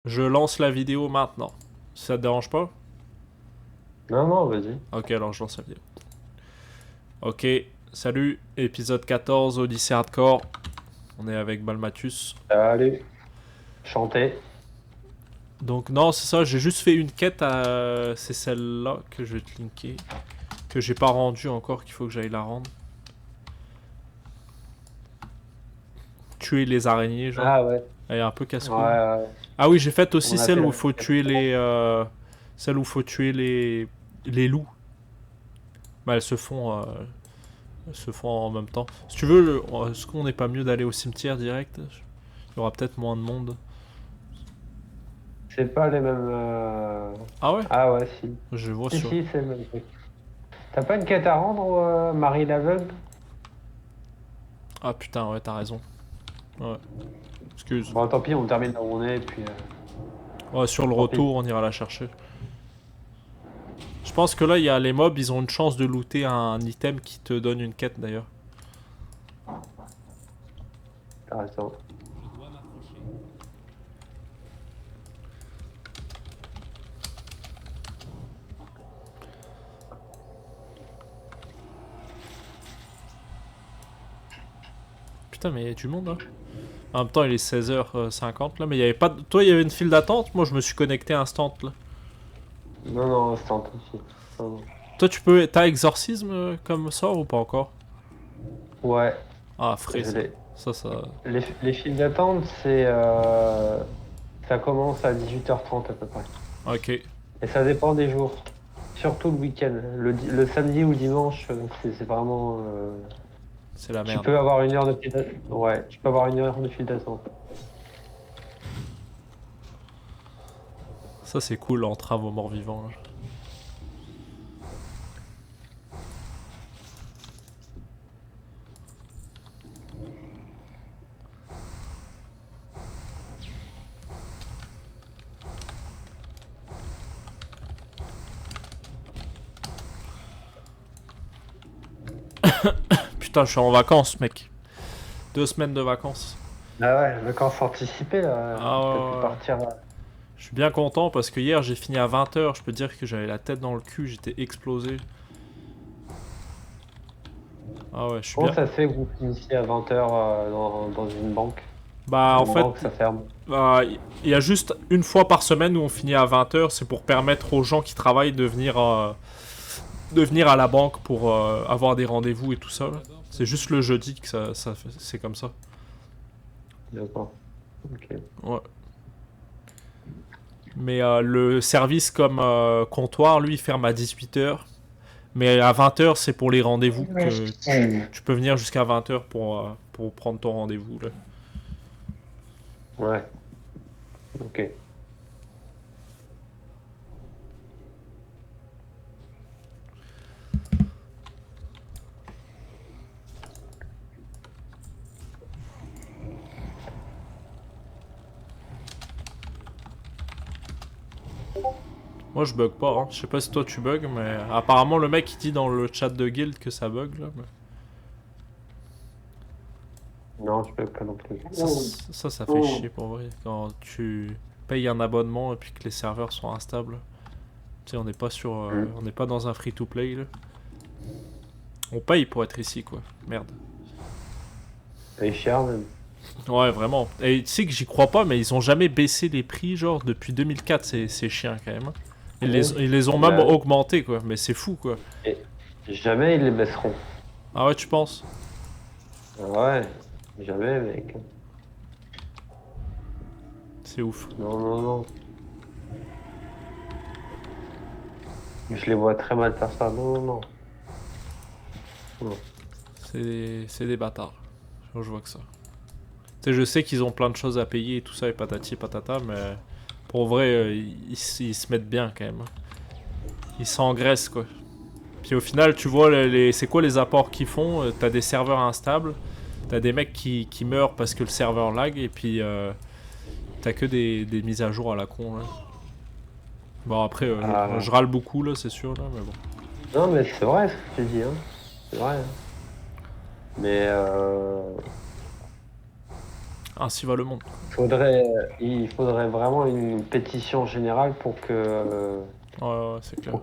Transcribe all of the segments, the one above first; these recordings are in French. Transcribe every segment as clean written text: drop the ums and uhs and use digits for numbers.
Je lance la vidéo maintenant. Ça te dérange pas? Non, non, vas-y. Ok, alors je lance la vidéo. Ok, salut, épisode 14, Odyssey Hardcore. On est avec Balmatus. Allez, chanter. Donc non, c'est ça, j'ai juste fait une quête à... C'est celle-là que je vais te linker. Que j'ai pas rendue encore, qu'il faut que j'aille la rendre. Tuer les araignées, genre. Ah ouais, Elle est un peu ouais, casse-couille. ouais. Ah oui, j'ai fait aussi On a celle fait où la il faut tuer les... Celle où il faut tuer les loups. Bah, elles se font en même temps. Si tu veux, est-ce qu'on n'est pas mieux d'aller au cimetière direct? Il y aura peut-être moins de monde. C'est pas les mêmes. Ah ouais? Ah ouais, si. Je vois Si, sur... si, c'est le même truc. T'as pas une quête à rendre, Marie l'aveugle? Ah putain, ouais, t'as raison. Ouais. Excuse. Bon, tant pis, on termine là où on est, et puis Ouais, sur le tant pis. retour, on ira la chercher. Je pense que là, il y a les mobs, ils ont une chance de looter un item qui te donne une quête d'ailleurs. T'as raison. Putain, mais il y a du monde là. En même temps, il est 16h50 là, mais il y avait pas. Toi, il y avait une file d'attente. Moi, je me suis connecté instant là. Non, non, c'est en tout ici. Non, non. Toi, tu peux. T'as exorcisme comme sort ou pas encore? Ouais, Ah, frais je ça. l'ai. Ça. Les files d'attente, c'est. Ça commence à 18h30 à peu près. Ok, Et ça dépend des jours. Surtout le week-end. Le samedi ou dimanche, c'est vraiment. c'est la Tu merde. peux avoir une heure de file d'attente. Ouais, tu peux avoir une heure de file d'attente. Ça, c'est cool, entrave aux morts vivants là. Putain, je suis en vacances, mec. 2 semaines de vacances. Ah ouais, vacances anticipées là. Ah T'as pu ouais, ouais. partir. Je suis bien content parce que hier, j'ai fini à 20h. Je peux dire que j'avais la tête dans le cul, j'étais explosé. Ah ouais, je suis Comment bien. ça se fait que vous finissiez à 20h dans une banque? Bah, en Une fait, banque, ça ferme. bah, il y a juste une fois par semaine où on finit à 20h. C'est pour permettre aux gens qui travaillent de venir à la banque pour avoir des rendez-vous et tout ça, là. C'est juste le jeudi que c'est comme ça. D'accord. Ok. Ouais. Mais le service comme comptoir, lui, il ferme à 18h. Mais à 20h, c'est pour les rendez-vous que tu peux venir jusqu'à 20h pour prendre ton rendez-vous, là. Ouais. Ok. Moi, je bug pas, hein. Je sais pas si toi tu bugs, mais apparemment, le mec il dit dans le chat de guild que ça bug, là. Non, je peux pas non plus. Ça fait chier pour vrai. Quand tu payes un abonnement et puis que les serveurs sont instables. Tu sais, on n'est pas on n'est pas dans un free-to-play, là. On paye pour être ici, quoi. Merde. C'est cher même. Ouais, vraiment. Et tu sais que j'y crois pas, mais ils ont jamais baissé les prix, genre, depuis 2004, ces chiens, quand même, hein. Ils les ont même Bah, augmentés, quoi. Mais c'est fou, quoi. et jamais ils les baisseront. Ah ouais, tu penses? Ouais, jamais, mec. C'est ouf. Non, non, non. Je les vois très mal faire ça. Non, non, non. Non. C'est des bâtards. Je vois que ça. Tu sais, je sais qu'ils ont plein de choses à payer et tout ça, et patati patata, mais pour vrai, ils se mettent bien quand même, hein. Ils s'engraissent, quoi. Puis au final, tu vois, c'est quoi les apports qu'ils font? T'as des serveurs instables, t'as des mecs qui meurent parce que le serveur lag, et puis t'as que des mises à jour à la con, là. Bon, après, Ah, je râle beaucoup, là, c'est sûr, là, mais bon. non, mais c'est vrai ce que tu dis, hein. C'est vrai, hein. Mais Ainsi va le monde. Il faudrait vraiment une pétition générale pour que. Ouais, c'est clair.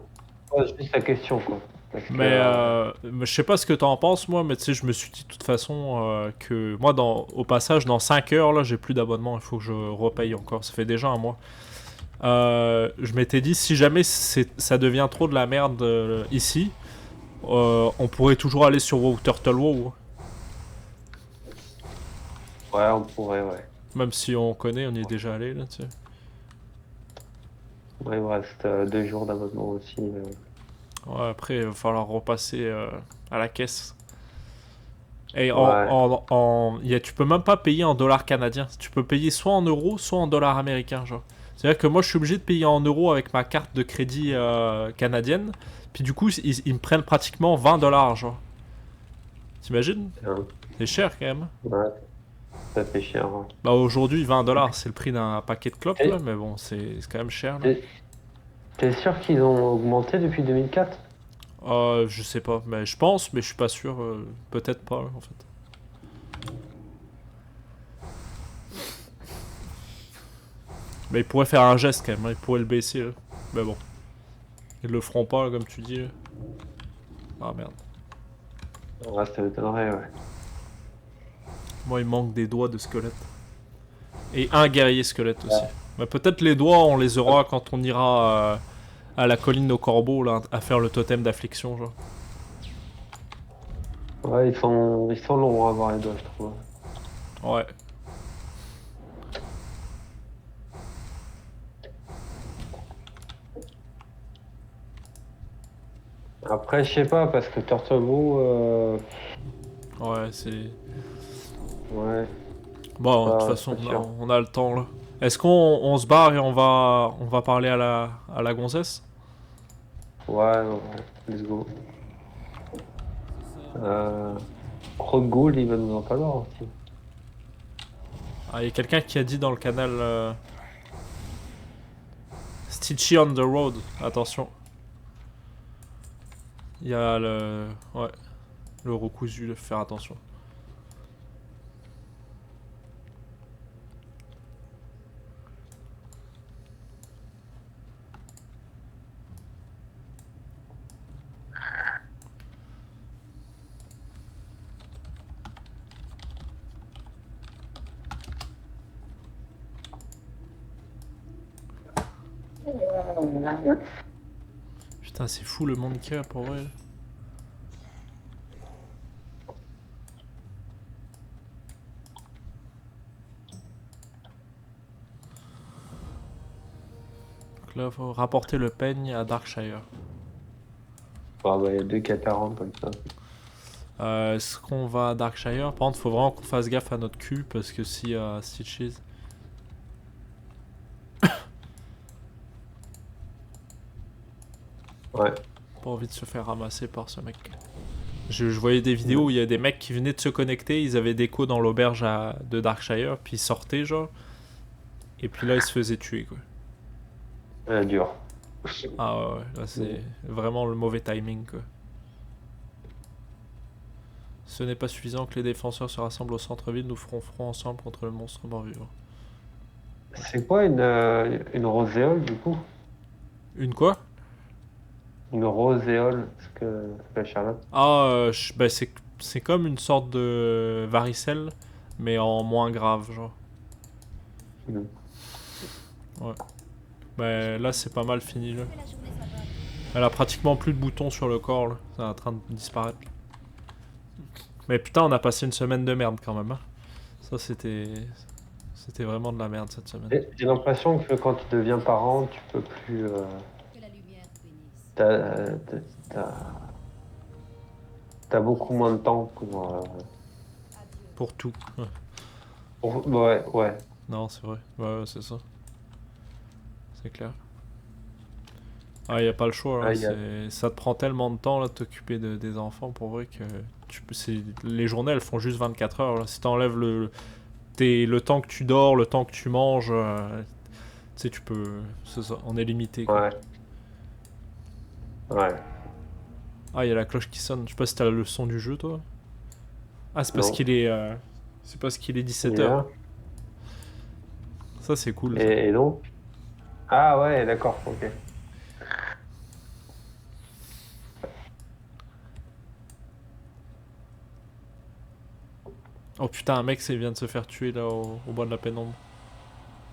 Ouais, juste la question, quoi. Parce que. Mais je sais pas ce que t'en penses, moi, mais tu sais, je me suis dit de toute façon que moi, au passage, dans 5 heures, là, j'ai plus d'abonnement, il faut que je repaye encore. Ça fait déjà un mois. Je m'étais dit, si jamais ça devient trop de la merde ici, on pourrait toujours aller sur WoW Turtle WoW. Ouais, on pourrait, ouais. Même si on connaît, on y est déjà allé, là, tu sais. Ouais, il me reste 2 jours d'abonnement aussi. Ouais, après, il va falloir repasser à la caisse. Et Ouais. tu peux même pas payer en dollars canadiens. Tu peux payer soit en euros, soit en dollars américains, genre. C'est-à-dire que moi, je suis obligé de payer en euros avec ma carte de crédit canadienne. Puis du coup, ils me prennent pratiquement 20 dollars, genre. T'imagines? Hein. C'est cher quand même. Ouais, ça fait cher. Ouais. Bah aujourd'hui, 20 dollars, c'est le prix d'un paquet de clopes, là. Et Mais bon, c'est quand même cher, là. t'es sûr qu'ils ont augmenté depuis 2004? Je sais pas, mais je pense, mais je suis pas sûr. Peut-être pas, en fait. Mais ils pourraient faire un geste quand même, hein, ils pourraient le baisser là. Mais bon. Ils le feront pas, là, comme tu dis. Là. Ah merde. Ouais, ça m'étonnerait, ouais. Moi, il manque des doigts de squelette. Et un guerrier squelette aussi. Mais peut-être les doigts, on les aura quand on ira à la colline aux corbeaux, là, à faire le totem d'affliction, genre. Ouais, ils sont longs à avoir les doigts, je trouve. Ouais. Après, je sais pas, parce que Turtle Moon, Ouais, c'est... ouais, Bon, de toute pas, façon, pas sûr. on a le temps, là. Est-ce qu'on se barre et on va parler à la gonzesse? Ouais, ouais, let's go. Croc Gould, il va nous en falloir aussi. Ah, il y a quelqu'un qui a dit dans le canal... Stitchy on the road, attention. Il y a le... Ouais, le recousu, faut faire attention. Putain, c'est fou le monde qu'il y a pour vrai. Donc là, faut rapporter le peigne à Darkshire. Ah bah, il y a 2 K40 comme ça. Est-ce qu'on va à Darkshire? Par contre, faut vraiment qu'on fasse gaffe à notre cul parce que s'il y a Stitches. Ouais. Pas envie de se faire ramasser par ce mec. Je voyais des vidéos où il y a des mecs qui venaient de se connecter, ils avaient des co dans l'auberge de Darkshire, puis ils sortaient genre. Et puis là, ils se faisaient tuer quoi. Dur. Ah ouais, là c'est vraiment le mauvais timing quoi. Ce n'est pas suffisant que les défenseurs se rassemblent au centre-ville, nous ferons front ensemble contre le monstre mort-vivant. C'est quoi une roséole, du coup? Une quoi? Une roséole, ce que fait Charlotte. Ah, bah, c'est comme une sorte de varicelle, mais en moins grave, genre. Mhm. Ouais. Bah, là, c'est pas mal fini, là. Elle a pratiquement plus de boutons sur le corps, là. C'est en train de disparaître. Mais putain, on a passé une semaine de merde quand même, hein. Ça, c'était vraiment de la merde cette semaine. J'ai l'impression que quand tu deviens parent, tu peux plus. T'as, t'as- t'as beaucoup moins de temps Pour tout. Ouais. Ouais, ouais. Non, c'est vrai. Ouais, c'est ça. C'est clair. Ah, y a pas le choix, Ah, là. Ça te prend tellement de temps, là, de t'occuper des enfants, pour vrai, que... Les journées, elles font juste 24 heures, là. Si t'enlèves le temps que tu dors, le temps que tu manges, tu sais, tu peux... C'est ça, on est limité, quoi. Ouais. Ouais. Ah, il y a la cloche qui sonne. Je sais pas si t'as le son du jeu, toi. Ah, c'est parce Non. qu'il est... C'est parce qu'il est Il est 17h. là. Ça, c'est cool. Ça. Et donc? Ah ouais, d'accord, ok. Oh putain, un mec vient de se faire tuer là au bas de la pénombre.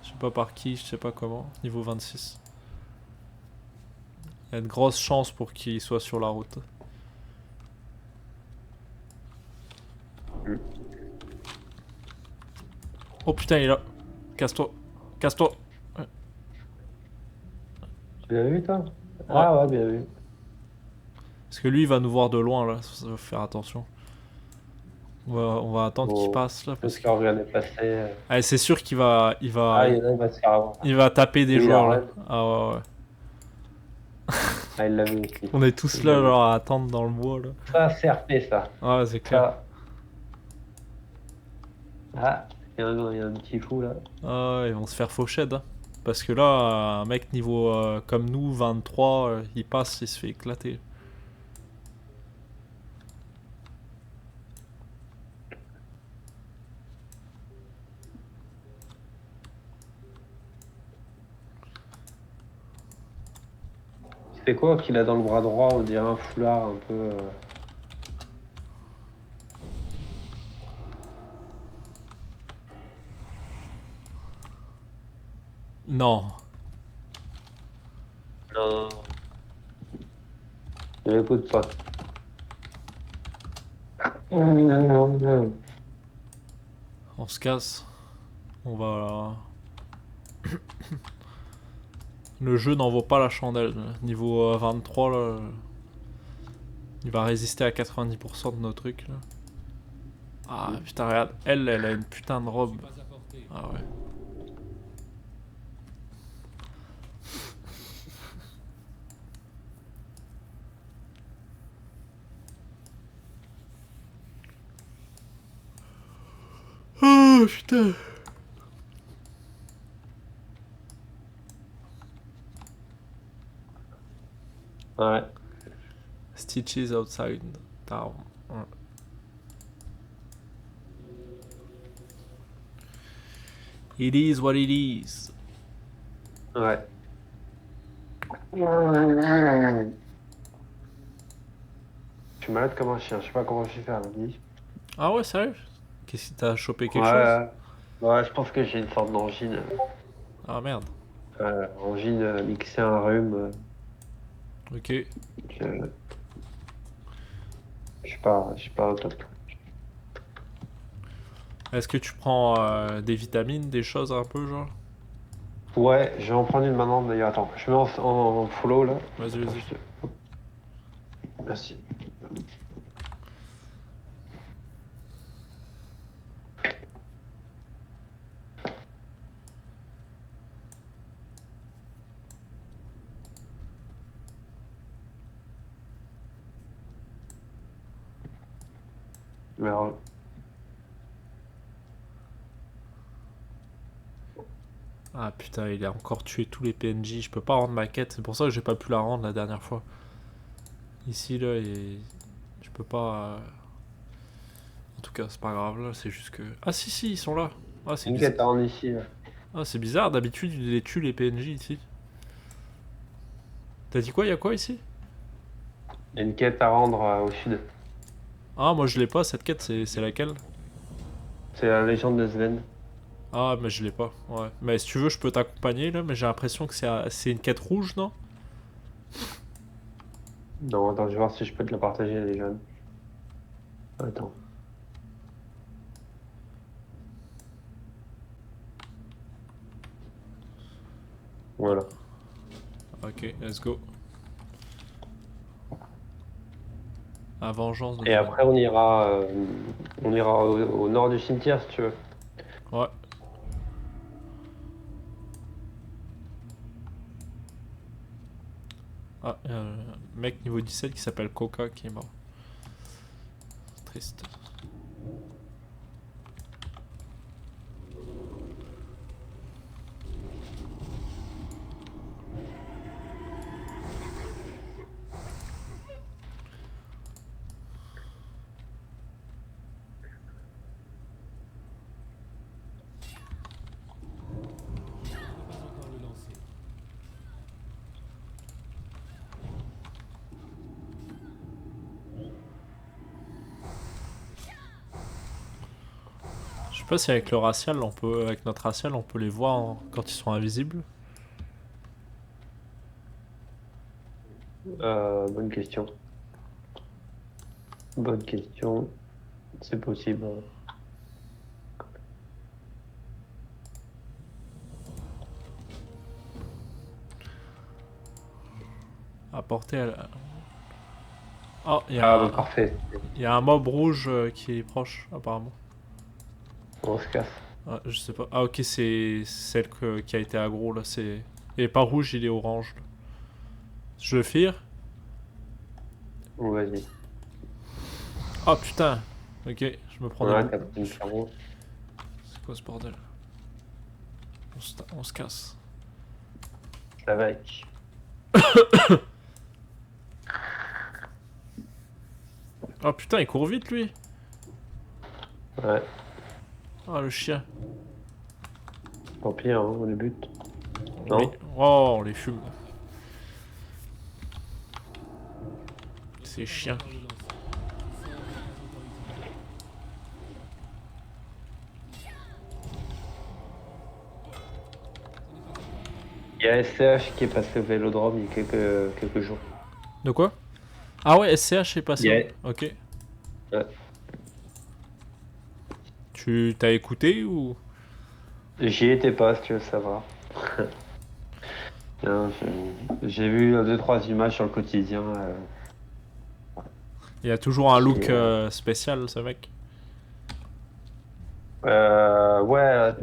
Je sais pas par qui, je sais pas comment. Niveau 26. Il y a de grosses chances pour qu'il soit sur la route. Mm. Oh putain, il est là. Casse-toi. Casse-toi. Ouais. Tu l'as vu, toi? Ouais. Ah ouais, bien vu. Parce que lui, il va nous voir de loin là. Ça va faire attention. On va attendre qu'il Bon, passe là je parce peux que. regarder passer. Allez, c'est sûr qu'il va, il va, Ah, il y en a, il va se faire avoir. il va taper des Lui, il a joueurs là. run. Ah ouais, ouais. Ah, il l'a vu aussi. On est tous Il l'a là, vu. genre à attendre dans le bois là. Ça, c'est RP, ça. Ouais, c'est clair. Ça. Ah, il y a un petit fou, là. Ah ouais, ils vont se faire fauched. Hein. Parce que là, un mec niveau comme nous, 23, il passe, il se fait éclater. C'est quoi qu'il a dans le bras droit? On dirait un foulard un peu. Non. Non. Ne l'écoute pas. On se casse. On va. Le jeu n'en vaut pas la chandelle. Niveau 23, là, il va résister à 90% de nos trucs. Là. Ah putain, regarde, elle a une putain de robe. Ah ouais. Oh putain. Ouais. Stitches outside town. Ouais. It is what it is. Ouais. Je suis malade comme un chien. Je sais pas comment je vais faire, lundi. Ah ouais, sérieux? Qu'est-ce que t'as chopé quelque chose? Ouais. Ouais, je pense que j'ai une sorte d'angine. Ah merde. Angine mixée à un rhume. Ok. Que je suis pas au top. Est-ce que tu prends des vitamines, des choses un peu genre? Ouais, je vais en prendre une maintenant d'ailleurs. Attends, je mets en follow là. Vas-y, Attends, vas-y. Merci. Alors, Ah putain, il a encore tué tous les PNJ. Je peux pas rendre ma quête. C'est pour ça que j'ai pas pu la rendre la dernière fois. Ici, là, je peux pas. En tout cas, c'est pas grave là. C'est juste que. Ah si, si, ils sont là. Ah, c'est une bizarre. quête à rendre ici. Là. Ah, c'est bizarre. D'habitude, il les tue les PNJ ici. T'as dit quoi? Y a quoi ici? Il y a une quête à rendre au sud. Ah, moi je l'ai pas. Cette quête, c'est laquelle? C'est la légende de Sven. Ah, mais je l'ai pas. Ouais. Mais si tu veux, je peux t'accompagner là. Mais j'ai l'impression que c'est une quête rouge, non? Non, attends, je vais voir si je peux te la partager, les jeunes. Attends. Voilà. Ok, let's go. La vengeance de Et Sven. après, on ira au nord du cimetière si tu veux. Ouais. Ah, y a un mec niveau 17 qui s'appelle Coca qui est mort. Triste. sais pas si avec le racial, avec notre racial, on peut les voir quand ils sont invisibles. Bonne question. Bonne question. C'est possible. Apporter à la... Oh, Ah bah parfait. y a un mob rouge qui est proche, apparemment. On se casse. Ah, je sais pas. Ah, ok, c'est celle qui a été aggro, là. Il est pas rouge, il est orange. Là. Je le fire. Bon, vas-y. Oh putain. Ok, je me prends Ouais, des t'as boules. pris une carreau. C'est quoi ce bordel? On se casse. Ça va avec. Oh putain, il court vite lui. Ouais. Ah, le chien. Tant pis, hein, on les bute. Non. Oh, on les fume. C'est chiant. Il y a SCH qui est passé au Vélodrome il y a quelques jours. De quoi? Ah ouais, SCH est passé. Yeah. Ok. Ouais. Tu t'as écouté ou? J'y étais pas, si tu veux savoir. Non, j'ai vu 2-3 images sur le quotidien. Il y a toujours un look Qui, spécial, ce mec. Ouais.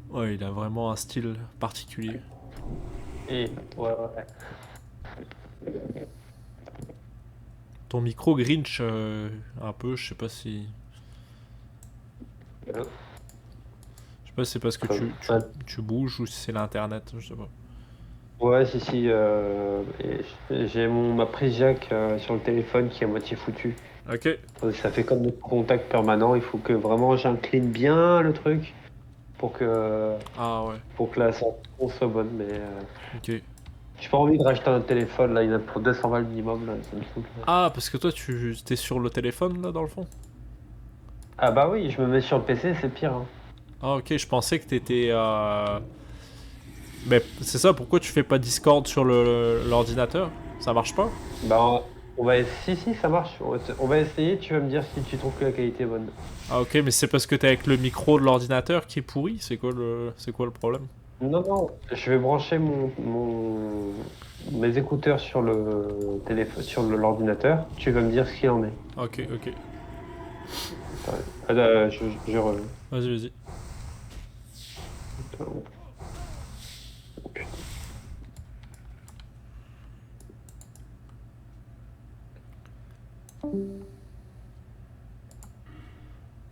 Ouais, il a vraiment un style particulier. Et, ouais. Ton micro Grinch, un peu, je sais pas si. Allô. Je sais pas si c'est parce que Ouais. tu bouges ou si c'est l'internet, je sais pas. Ouais, si. Et j'ai ma prise jack sur le téléphone qui est à moitié foutue. Ok. Ça fait comme notre contact permanent. Il faut que vraiment j'incline bien le truc pour que, Ah ouais. pour que la sortie soit bonne. Mais Ok. j'ai pas envie de racheter un téléphone. Là, il y en a pour 200 balles minimum. Là, ça me saoule. Ah, parce que toi, t'es sur le téléphone, là, dans le fond? Ah bah oui, je me mets sur le PC, c'est pire. Hein. Ah, ok, je pensais que t'étais... Mais c'est ça, pourquoi tu fais pas Discord sur l'ordinateur? Ça marche pas? Bah, si, ça marche. On va essayer. Tu vas me dire si tu trouves que la qualité est bonne. Ah, ok, mais c'est parce que t'es avec le micro de l'ordinateur qui est pourri? C'est quoi le problème? Non, je vais brancher mes écouteurs sur le téléphone, sur l'ordinateur. Tu vas me dire ce qu'il en est. Ok, ok. Je reviens. Vas-y, vas-y.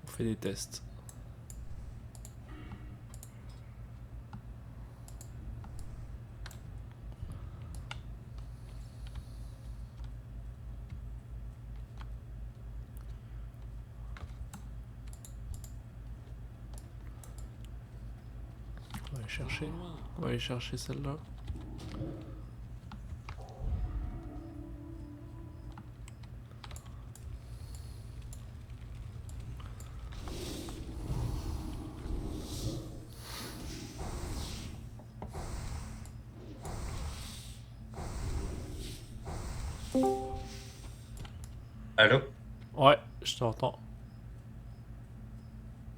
On fait des tests. On va aller chercher. On va aller chercher celle-là. Allô? Ouais, je t'entends.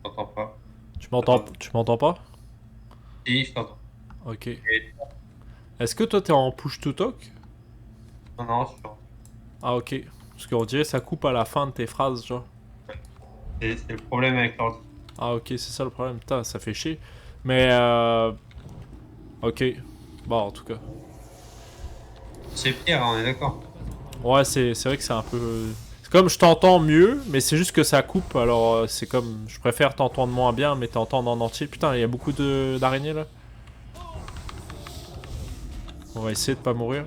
Je t'entends pas. Tu m'entends pas? Si, je t'entends. Ok. Et- Est-ce que toi t'es en push to talk? Non, je suis en... Ah ok. Parce qu'on dirait que ça coupe à la fin de tes phrases, genre. C'est le problème avec l'ordi. Ah ok, c'est ça le problème. Putain, ça fait chier. Mais ok. Bon, en tout cas. C'est pire, on est d'accord. Ouais, c'est vrai que c'est un peu... C'est comme je t'entends mieux, mais c'est juste que ça coupe. Alors c'est comme... Je préfère t'entendre moins bien, mais t'entendre en entier. Putain, il y a beaucoup d'araignées là. On va essayer de pas mourir.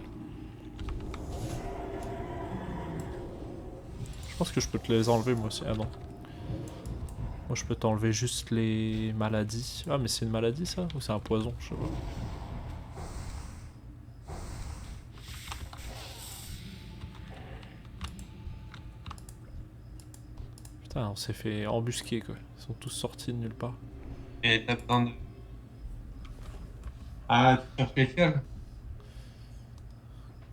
Je pense que je peux te les enlever moi aussi. Ah non. Moi je peux t'enlever juste les maladies. Ah mais c'est une maladie ça? Ou c'est un poison? Je sais pas. Putain, on s'est fait embusquer quoi. Ils sont tous sortis de nulle part. Et t'as besoin de. Ah, tu cherches les fioles?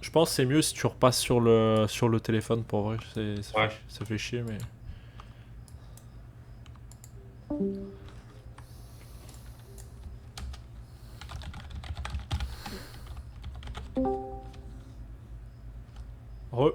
Je pense que c'est mieux si tu repasses sur le téléphone pour vrai. Ouais. Ça fait chier mais... Re.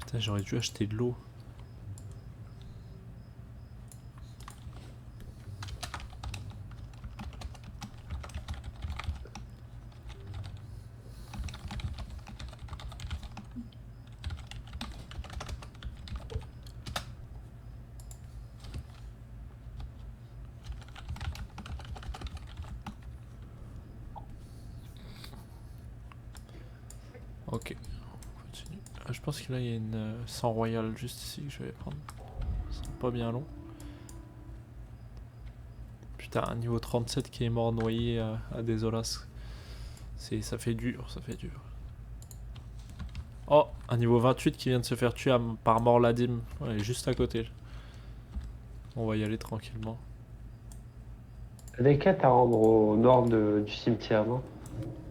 Putain, j'aurais dû acheter de l'eau. Ok, on continue. Ah, je pense que là il y a une sang royal juste ici que je vais prendre. Ça sera pas bien long. Putain, un niveau 37 qui est mort noyé à Désolas. Ça fait dur, ça fait dur. Oh, un niveau 28 qui vient de se faire tuer par Morladim. Ouais, il est juste à côté. On va y aller tranquillement. T'as des quêtes à rendre au nord du cimetière, non?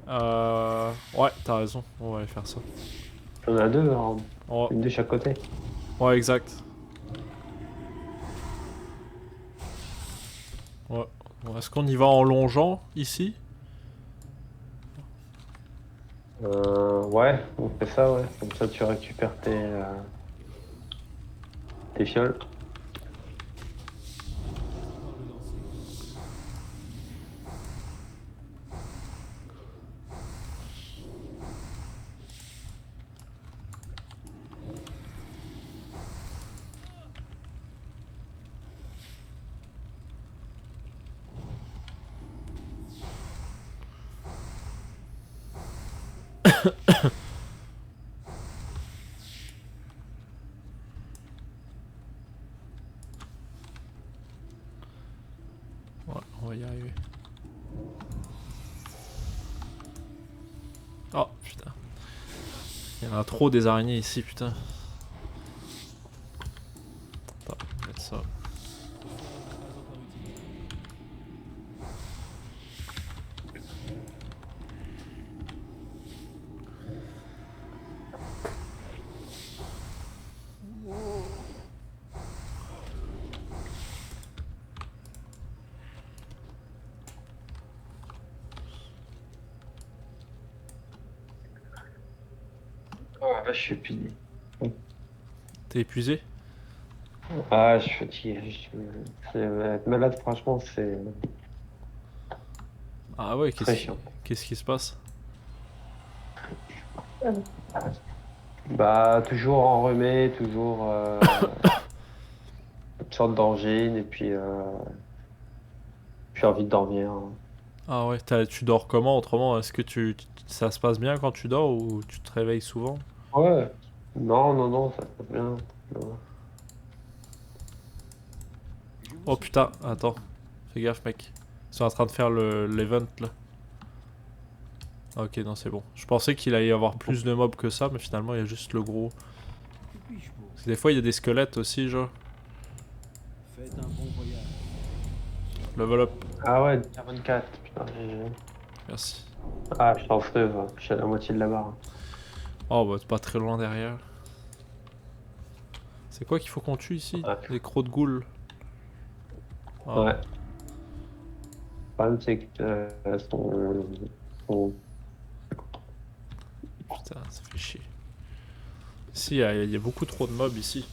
Ouais, t'as raison, on va aller faire ça. On a deux à rendre. Oh, Une de chaque côté. ouais, exact. Ouais. Bon, est-ce qu'on y va en longeant ici? Ouais, on fait ça, ouais. Comme ça, tu récupères tes fioles. Ouais, on va y arriver. Oh, putain. Il y en a trop des araignées ici, putain. Attends, on va mettre ça. Ouais, là, je suis épuisé. T'es épuisé? Ah, je suis fatigué. Être malade, franchement, c'est Ah ouais, très chiant. qu'est-ce qui se passe? Bah, toujours enrhumé, toujours une sorte d'angine, et puis envie de dormir. Ah ouais, tu dors comment autrement? Est-ce que ça se passe bien quand tu dors ou tu te réveilles souvent? Ouais. Non, non, non, ça se passe bien. Non. Oh putain, attends. Fais gaffe, mec. Ils sont en train de faire l'event là. Ah, ok, non, c'est bon. Je pensais qu'il allait y avoir plus de mobs que ça, mais finalement, il y a juste le gros. Parce que des fois, il y a des squelettes aussi, genre. Faites un bon voyage. Level up. Ah ouais, tier 24, putain. Merci. Ah, je suis en fleuve, hein. Je suis à la moitié de la barre. Oh, bah, t'es pas très loin derrière. C'est quoi qu'il faut qu'on tue ici? Ouais. Des crocs de goules. Ah, Ouais. Le problème, c'est que son- putain, ça fait chier. Ici, il y a beaucoup trop de mobs ici.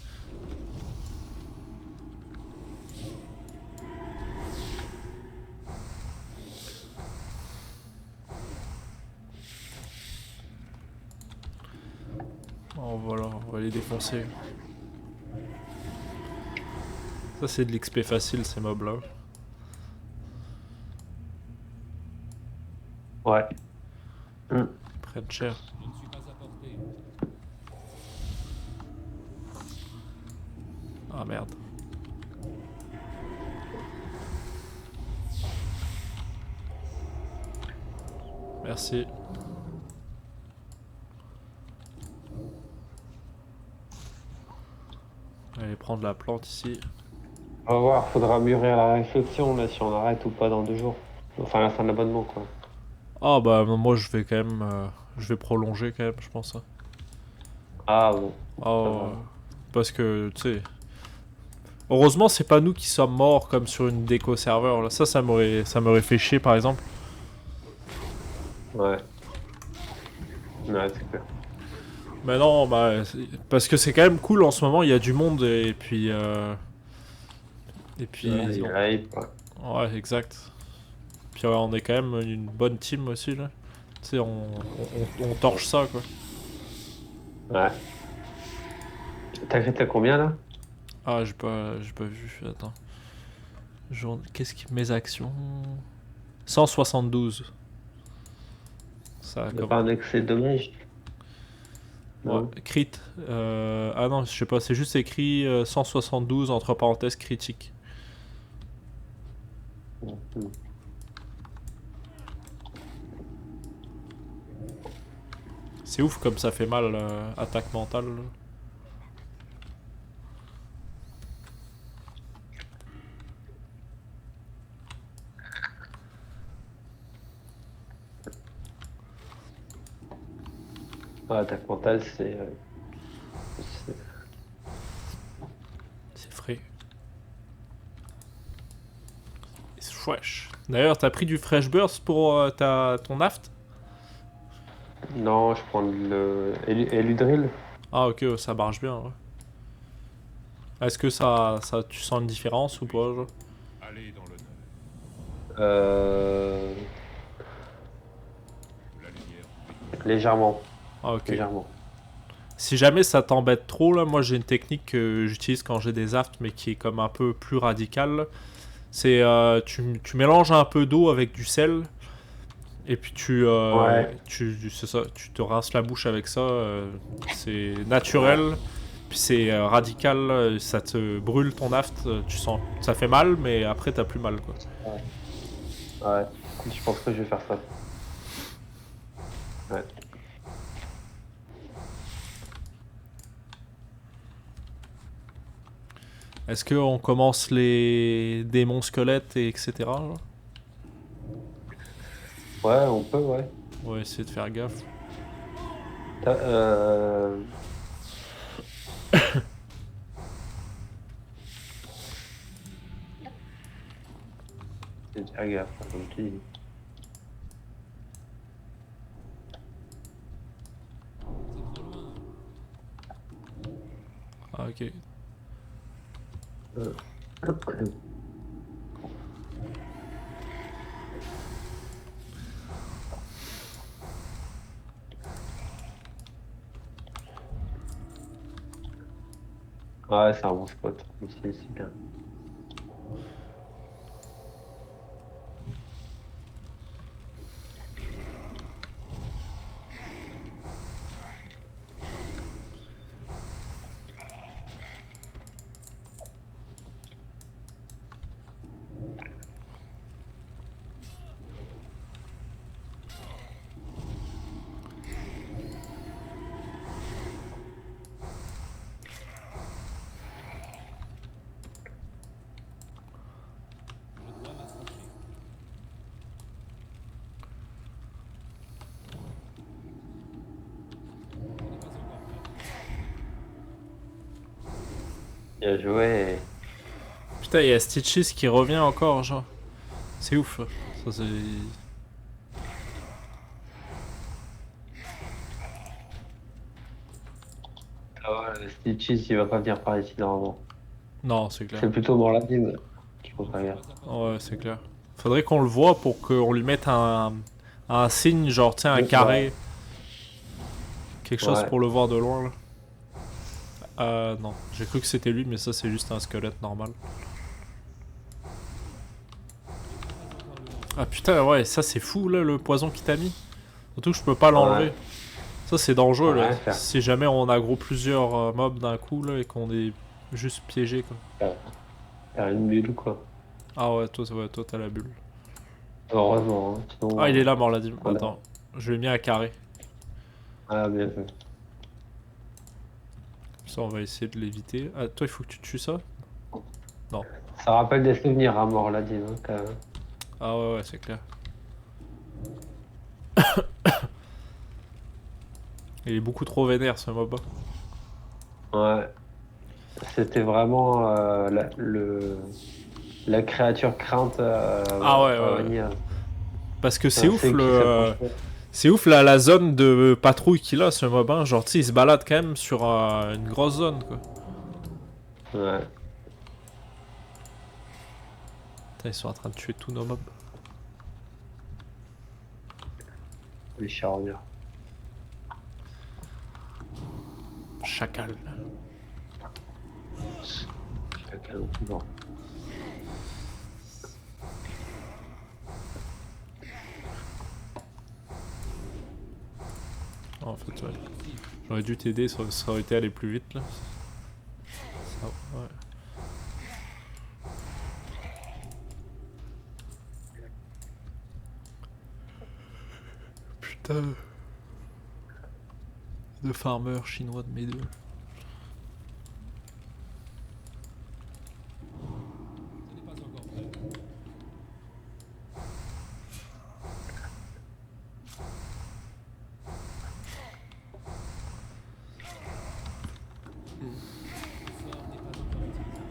Oh voilà, on va les défoncer. Ça c'est de l'XP facile ces mobs là. Ouais. Hmm. Ils prennent cher. Je ne suis pas à portée. Ah merde. Merci. Allez prendre la plante ici. On va voir, faudra mûrir la réflexion là si on arrête ou pas dans 2 jours. Enfin la fin de l'abonnement quoi. Ah bah moi je vais quand même je vais prolonger quand même je pense. Hein. Ah bon. Ah, Ça va. parce que tu sais. Heureusement c'est pas nous qui sommes morts comme sur une déco serveur là. Ça m'aurait fait chier par exemple. Ouais. Ouais, c'est clair. Mais non bah parce que c'est quand même cool en ce moment, il y a du monde et puis Ouais, il y bon. a la hype, ouais. Ouais exact. Puis ouais, on est quand même une bonne team aussi là. Tu sais on torche ça quoi. Ouais. T'as combien là? Ah j'ai pas vu, attends. Qu'est-ce qui... Mes actions... 172. Ça Il n'y a comme... pas un excès de dommage? Ouais, Non. crit. Ah non, je sais pas, c'est juste écrit 172 entre parenthèses critique. Hmm. C'est ouf comme ça fait mal, attaque mentale. Là. Ouais, attaque mentale, c'est- C'est frais. C'est fresh. D'ailleurs, t'as pris du fresh burst pour ton aft? Non, je prends Eludril. Ah ok, ça marche bien. Ouais. Est-ce que tu sens une différence ou pas genre Allez dans l'honneur. Euh... La lumière. Légèrement. Ah ok. Légèrement. Si jamais ça t'embête trop, là, moi j'ai une technique que j'utilise quand j'ai des afts, mais qui est comme un peu plus radicale. C'est tu mélanges un peu d'eau avec du sel, et puis Ouais. c'est ça, tu te rinces la bouche avec ça. C'est naturel, puis c'est radical, ça te brûle ton aft, tu sens, ça fait mal, mais après t'as plus mal quoi. Ouais. Je pense que je vais faire ça. Ouais. Est-ce qu'on commence les démons squelettes et etc. Genre Ouais, on peut, ouais. On va essayer de faire gaffe. T'as, J'ai déjà gaffe, hein, comme tu dis. C'est trop loin. Ah ok. Ouais, c'est un bon spot. C'est bien. Je dois m'approcher. On n'est pas encore prêt. Bien joué. Putain, il y a Stitches qui revient encore, genre. C'est ouf. Ça, c'est... Ah ouais, Stitches, il va pas venir par ici normalement. Non, c'est clair. C'est plutôt dans la ville qu'il faut faire gaffe. Ouais, c'est clair. Faudrait qu'on le voit pour qu'on lui mette un signe, genre, tiens, un Ouais. carré. Quelque chose Ouais. pour le voir de loin, là. Non. J'ai cru que c'était lui, mais ça c'est juste un squelette normal. Ah putain, ouais, ça c'est fou là, le poison qui t'a mis. Surtout que je peux pas l'enlever. Ouais. Ça c'est dangereux là. Ouais, faire, Si jamais on aggro plusieurs mobs d'un coup là et qu'on est juste piégé quoi. faire une bulle, quoi. Ah ouais, toi t'as la bulle. Heureusement, hein. Sinon, Ah il est là, Morladim. on a- Attends, je l'ai mis à carré. Ah, bien fait. Ça on va essayer de l'éviter. Ah toi il faut que tu tues ça. Ça rappelle des souvenirs à mort, là, dis, hein, quand même. Ah ouais c'est clair. Il est beaucoup trop vénère ce mob. Ouais. C'était vraiment la créature crainte Ah ouais, à ouais. Vanilla. Parce que c'est Un ouf thing qui s'approchait. c'est ouf la zone de patrouille qu'il a ce mob, hein. Genre tu sais il se balade quand même sur une grosse zone quoi. Ouais. Putain, ils sont en train de tuer tous nos mobs. Les charnières. Chacal. Bon. En fait ouais. J'aurais dû t'aider, ça aurait été aller plus vite là. Ça, ouais. Putain. De farmer chinois de mes deux. Ce n'est pas encore prêt. Le sort n'est pas encore utilisé.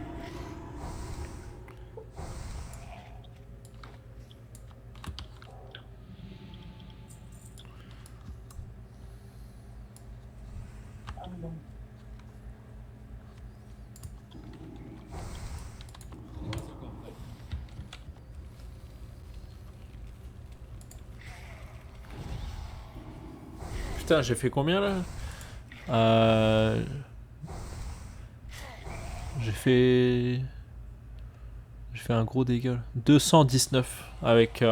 Ce n'est pas encore prêt. Putain, j'ai fait combien là euh... J'ai fait... J'ai fait un gros dégât. 219 avec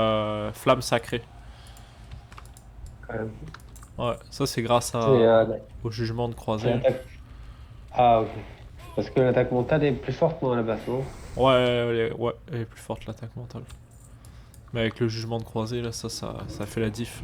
flamme sacrée. Quand même. Ouais, ça c'est grâce C'est, au jugement de c'est croisée. l'attaque. Ah, ok. Parce que l'attaque mentale est plus forte, non, à la base, non? Ouais, ouais, elle est plus forte l'attaque mentale. Mais avec le jugement de croisée, là, ça fait la diff.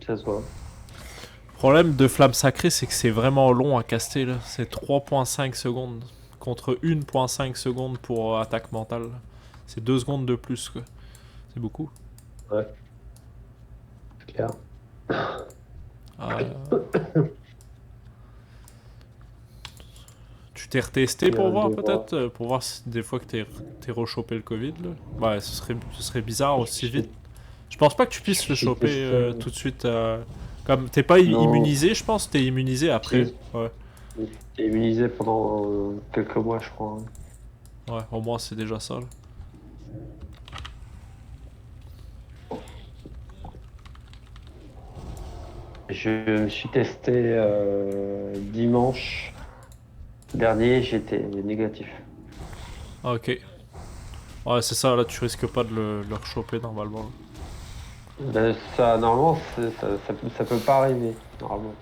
Ça se voit. Le problème de flamme sacrée, c'est que c'est vraiment long à caster, là. C'est 3,5 secondes contre 1,5 secondes pour attaque mentale. C'est 2 secondes de plus, quoi. C'est beaucoup. Ouais. C'est clair. Euh, Tu t'es retesté pour voir peut-être pour voir si des fois que t'es rechopé le Covid là. Ouais, ce serait bizarre aussi vite. Je pense pas que tu puisses le Je choper teste, tout de suite. Comme t'es pas Non. immunisé, je pense, t'es immunisé après. Si. Ouais, T'es immunisé pendant quelques mois, je crois. ouais, au moins c'est déjà ça. Là. Je me suis testé dimanche dernier, j'étais négatif. Ah, ok. Ouais, c'est ça, là tu risques pas de le rechoper normalement. Là. Ben, ça, normalement, ça peut pas arriver, normalement.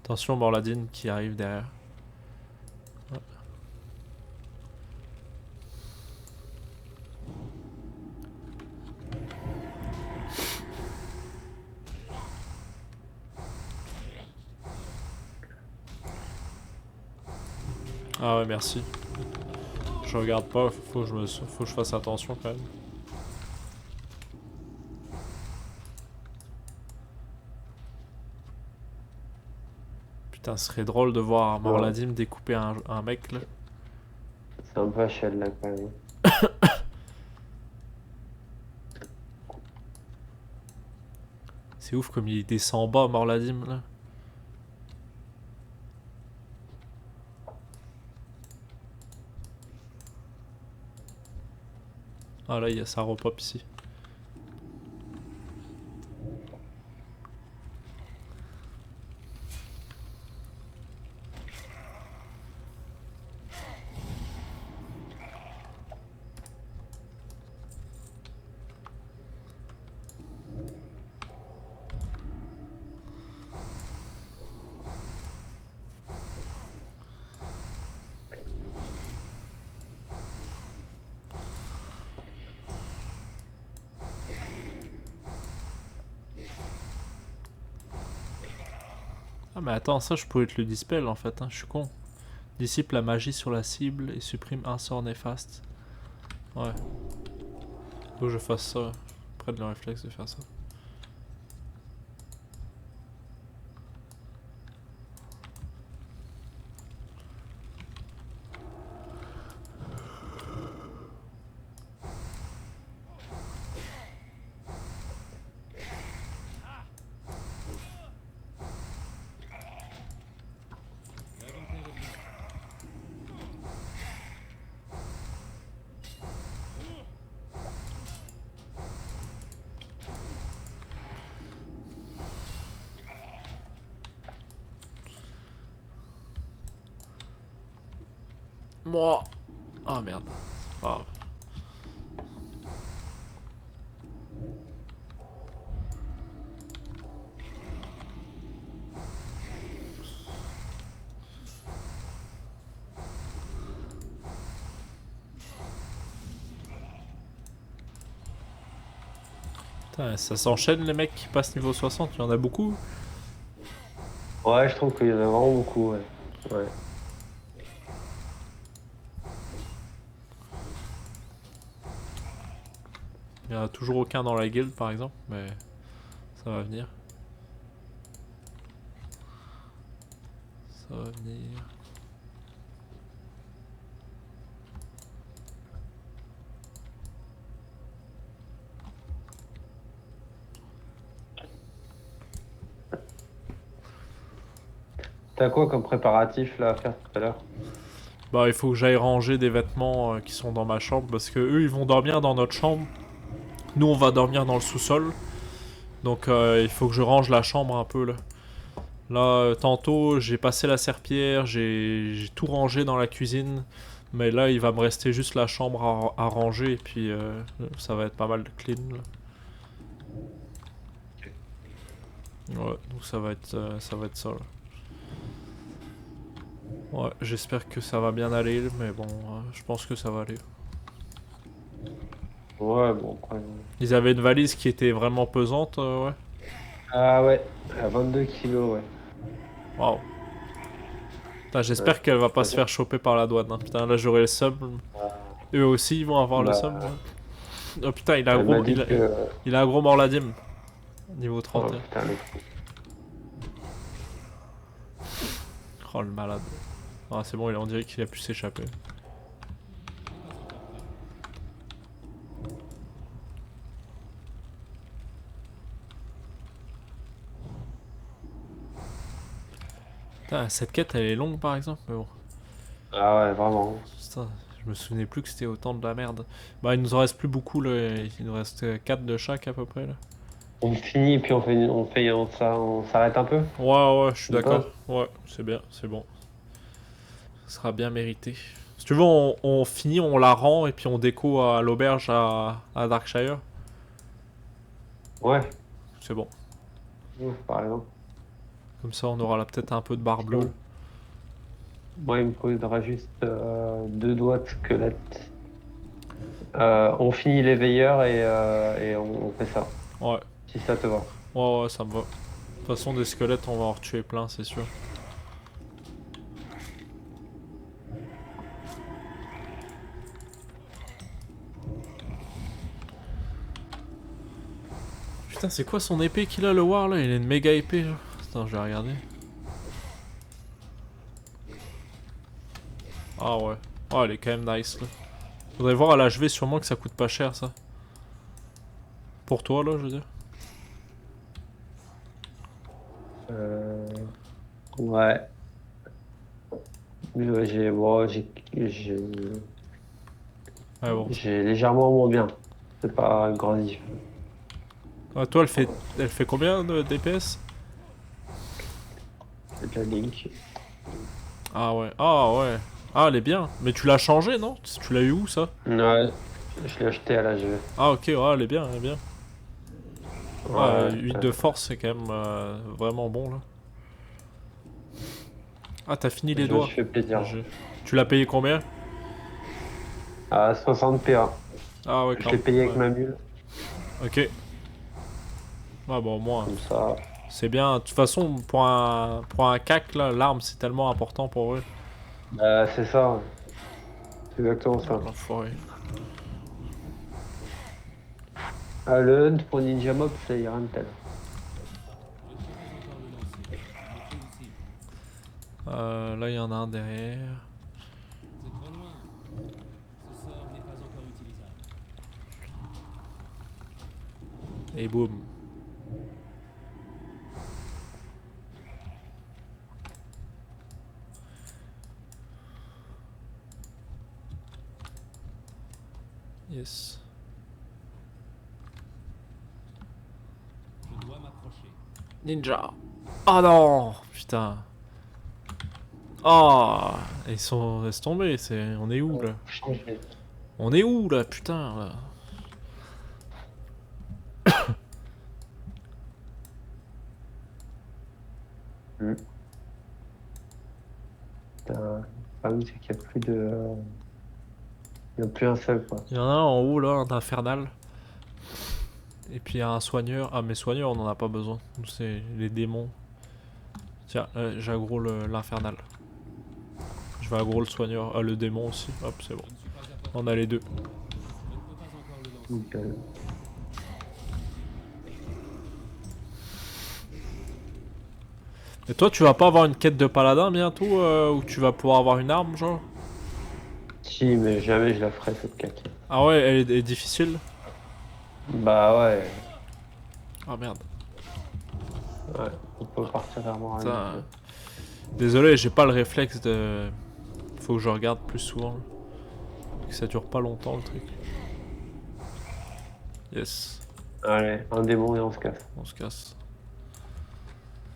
Attention, Morladine qui arrive derrière. Ouais. Ah ouais, merci. Je regarde pas, faut que je fasse attention quand même. Putain, ce serait drôle de voir Morladim découper un mec là. C'est un peu HL là quand même. C'est ouf comme il descend bas, Morladim là. Ah là, ça repop ici. Ah mais attends, ça je pouvais te le dispel en fait, hein. Je suis con. Dissipe la magie sur la cible et supprime un sort néfaste. Ouais. Faut que je fasse ça. Près de le réflexe de faire ça. L'inventaire est bien. Moi. Ah merde. Ah. Putain, ça s'enchaîne les mecs qui passent niveau 60, il y en a beaucoup. Ouais, je trouve qu'il y en a vraiment beaucoup, ouais. Ouais. Il y en a toujours aucun dans la guilde par exemple, mais ça va venir. Ça va venir. T'as quoi comme préparatif là à faire tout à l'heure? Bah il faut que j'aille ranger des vêtements qui sont dans ma chambre parce que eux ils vont dormir dans notre chambre. Nous on va dormir dans le sous-sol. Donc il faut que je range la chambre un peu là. Là tantôt j'ai passé la serpillière, j'ai tout rangé dans la cuisine. Mais là il va me rester juste la chambre à ranger et puis ça va être pas mal de clean là. Ouais, donc ça va être ça là. Ouais, j'espère que ça va bien aller, mais bon, je pense que ça va aller. Ouais, bon, après. Ils avaient une valise qui était vraiment pesante, ouais. Ah ouais, à 22 kilos, ouais. Waouh. Putain, j'espère Ouais. qu'elle va pas se faire choper par la douane. Hein. Putain, là j'aurai le sub. Eux aussi ils vont avoir le Bah, sub. Ouais. Oh putain, il a un Elle m'a gros, dit que. il a un gros morladim. Niveau Oh 31. putain, le fou. Oh le malade. Ah c'est bon, on dirait qu'il a pu s'échapper. Putain, cette quête elle est longue par exemple, mais bon. Ah ouais, vraiment. Putain, je me souvenais plus que c'était autant de la merde. Bah il nous en reste plus beaucoup là, il nous reste 4 de chaque à peu près là. On finit, puis on s'arrête un peu. Ouais, ouais, je suis Une d'accord. pause. Ouais, c'est bien, c'est bon. Ce sera bien mérité. Si tu veux, on finit, on la rend et puis on déco à l'auberge à Darkshire. Ouais, C'est bon. par exemple. Comme ça, on aura là peut-être un peu de barre bleue. Moi, il me faudra juste 2 doigts de squelette. On finit les veilleurs et on fait ça, Ouais, si ça te va. ouais, ouais, ça me va. De toute façon, des squelettes, on va en retuer plein, c'est sûr. Putain, c'est quoi son épée qu'il a, le War là? Il a une méga épée. Genre. Attends, je vais regarder. Ah ouais. Oh, elle est quand même nice là. Faudrait voir à l'HV sûrement que ça coûte pas cher ça. Pour toi là, je veux dire. Ouais. J'ai Ouais, bon. j'ai légèrement moins bien. C'est pas un grand diff. Ah, toi, elle fait combien de DPS? C'est de la Link. Ah ouais. Ah ouais. Ah, elle est bien. Mais tu l'as changé, non? Tu l'as eu où ça? Ouais, je l'ai acheté à l'AGV. Ah ok, ouais, elle est bien, elle est bien. Ouais, 8 de ouais. force, c'est quand même vraiment bon là. Ah, t'as fini les Je me doigts. suis fait plaisir. Tu l'as payé combien? À 60 PA. Ah ouais, Je quand l'ai payé avec ouais. ma mule. Ok. Ouais, bon, au moins, Comme ça. C'est bien. De toute façon, pour un CAC, là, l'arme, c'est tellement important pour eux. Bah, c'est ça. Ouais. C'est exactement ça. L'enfoiré. Ah, le hunt pour Ninja Mob, ça y a rien de tel. Là, il y en a un derrière. C'est trop loin. Ce sort n'est pas encore utilisable. Et boum. Yes. Je dois m'approcher. Ninja. Oh non. Putain. Oh. Ils sont... Laisse tomber. On est où, là? Changer. On est où, là? Putain, là. Le problème, c'est qu'il n'y a plus de. Il n'y a plus un seul, quoi. Il y en a un en haut, là, un infernal. Et puis il y a un soigneur. Ah, mais soigneur, on en a pas besoin. Nous, c'est les démons. Tiens, j'aggro l'infernal. Je vais aggro le soigneur. Ah, le démon aussi. Hop, c'est bon. Je ne suis pas à portée. On a les deux. Je ne peux pas encore le lancer. Nickel. Et toi, tu vas pas avoir une quête de paladin bientôt où tu vas pouvoir avoir une arme, genre? Si, mais jamais je la ferai, cette caca. Ah ouais, elle est difficile? Bah ouais. Ah merde. Ouais. On peut partir vraiment à Putain. Désolé, j'ai pas le réflexe de. Faut que je regarde plus souvent. Que ça dure pas longtemps le truc. Yes, Allez, un démon et on se casse. on se casse.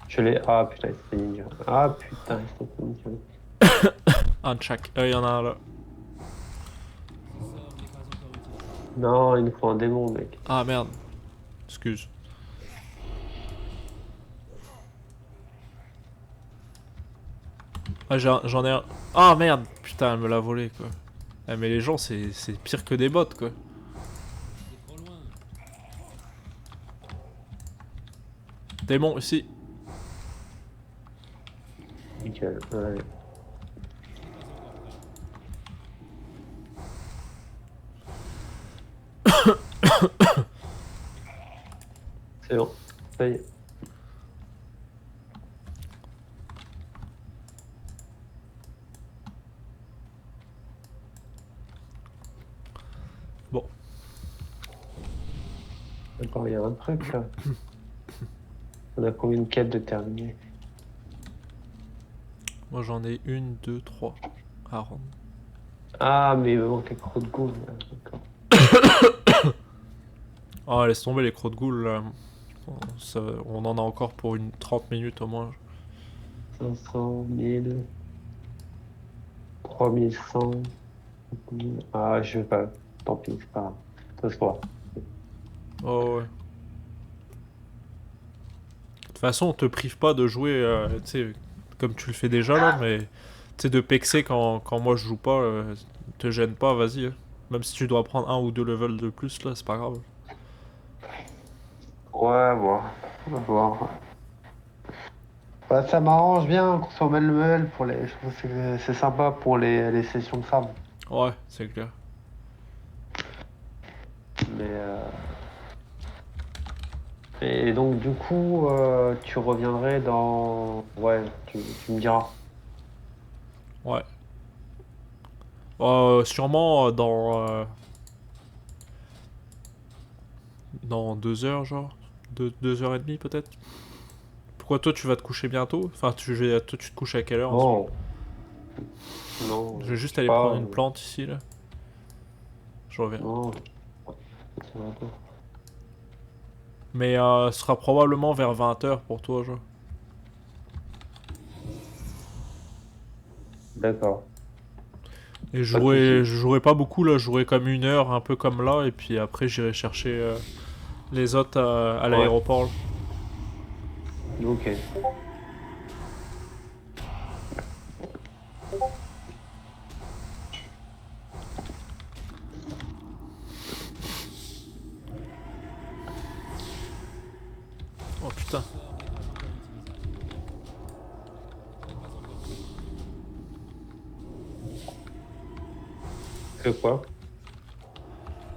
Je l'ai. Ah putain, c'était ninja. Ah putain, c'était ninja. Un de chaque. Il y en a un là. Ce sort n'est pas encore utilisable. Non, il nous faut un démon, mec. Ah merde. Excuse. Ah, j'en ai un. Ah merde. Putain, elle me l'a volé quoi. Ah, mais les gens, c'est pire que des bots quoi. C'est trop loin. Démon, ici. Nickel. Ouais. C'est bon. Ça y est. Bon. D'accord, il y a un truc là. On a combien de quêtes de terminer? Moi j'en ai une, deux, trois à rendre. Ah, mais il me manque les crocs de goût. D'accord. Oh, laisse tomber les crocs de goule là. On en a encore pour une 30 minutes au moins. 500, 1000, 3100. Ah, je vais pas. Tant pis, c'est pas grave. Ça se voit. Oh ouais. De toute façon, on te prive pas de jouer, tu sais, comme tu le fais déjà là, mais tu sais, de pexer quand moi je joue pas, te gêne pas, vas-y. Hein. Même si tu dois prendre un ou deux levels de plus là, c'est pas grave. Ouais, bon. On va voir. Bah, ça m'arrange bien qu'on soit au même level pour les. Je trouve que c'est sympa pour les sessions de farm. Ouais, c'est clair. Mais. Et donc, du coup, tu reviendrais dans. Ouais, tu me diras. Ouais. Sûrement dans 2 heures, genre. 2 heures et demie peut-être. Pourquoi toi tu vas te coucher bientôt? Enfin, toi tu te couches à quelle heure ensuite? Non. Non. Je vais juste sais aller pas, prendre une plante ici là. Je reviens. Non. Ça va pas. Mais ce sera probablement vers 20 heures pour toi, genre. D'accord. Et Pas de soucis. je jouerai pas beaucoup là, je jouerai comme 1 heure, un peu comme là, et puis après j'irai chercher les autres à l'aéroport. Là. Ok. Oh putain. Que quoi?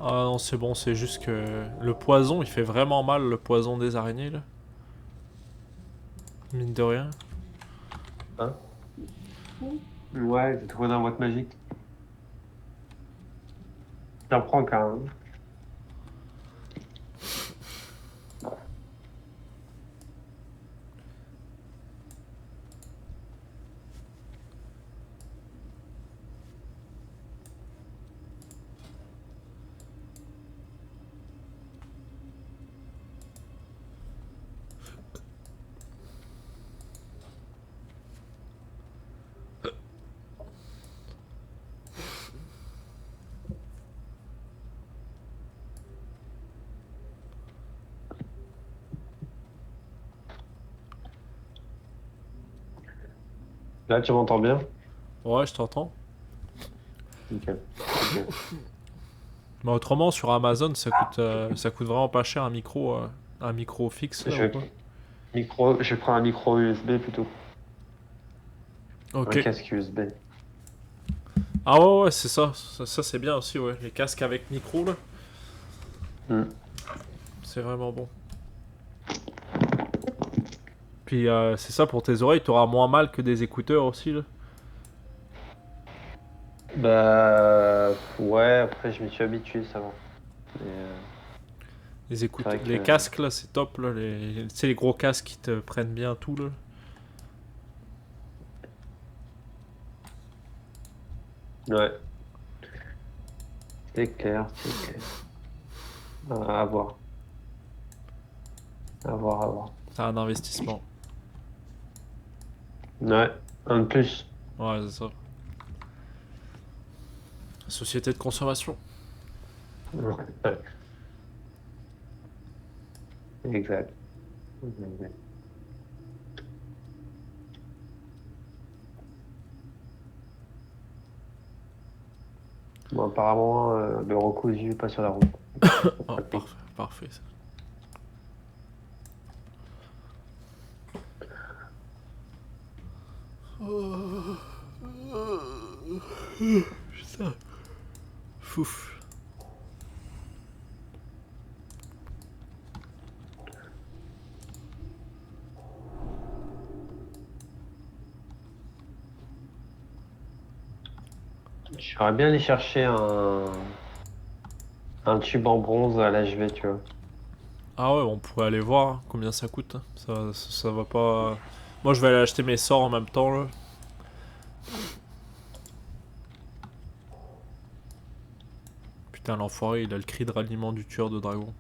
Ah non, c'est bon, c'est juste que le poison, il fait vraiment mal, le poison des araignées, là. Mine de rien. Hein? Ouais, j'ai trouvé dans la boîte magique. J'en prends quand même. Là, tu m'entends bien? Ouais, je t'entends. Nickel. Ok. Mais autrement, sur Amazon, ça coûte vraiment pas cher un micro fixe, là, Je ou vais, quoi. je prends un micro USB plutôt. Un Ok. casque USB. Ah ouais, ouais, c'est ça. Ça, c'est bien aussi, ouais. Les casques avec micro, là, Hmm. c'est vraiment bon. Puis c'est ça, pour tes oreilles, t'auras moins mal que des écouteurs aussi, là. Bah ouais, après je m'y suis habitué, ça va. Mais, c'est vrai Les que casques, là, c'est top, là. Tu sais, les gros casques qui te prennent bien tout, là. ouais, c'est clair, c'est clair. À voir, à voir, à voir. C'est un investissement. Ouais, un de plus. Ouais, c'est ça. Société de consommation. Ouais, exact. Exact. Bon, apparemment, le recousu pas sur la route. Oh, parfait, parfait. Ça. Putain. Fouf. J'aimerais bien aller chercher un tube en bronze à l'HV, tu vois. Ah ouais, on pourrait aller voir hein, combien ça coûte. Hein. Ça va pas... Moi, je vais aller acheter mes sorts en même temps, là. Putain, l'enfoiré, il a le cri de ralliement du tueur de dragon.